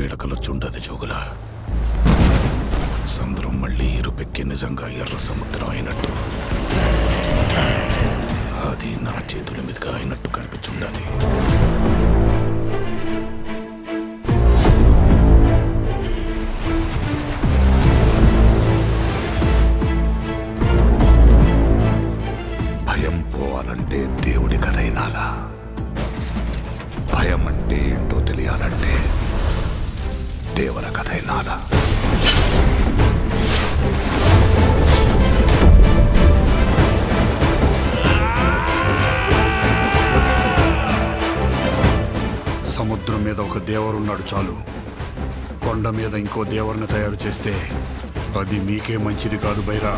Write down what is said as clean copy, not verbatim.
పీడకలొచ్చుండదు జోగుల. సముద్రం మళ్ళీ ఇరుపెక్కి నిజంగా ఎర్ర సముద్రం అయినట్టు, అది నా చేతుల మీదుగా అయినట్టు కనిపించుండాలి. భయం పోవాలంటే దేవుడి కథైనాలా, భయం అంటే ఏంటో తెలియాలంటే దేవర కథైనాలా. సముద్రం మీద ఒక దేవరున్నాడు చాలు, కొండ మీద ఇంకో దేవరుని తయారు చేస్తే అది మీకే మంచిది కాదు బైరా.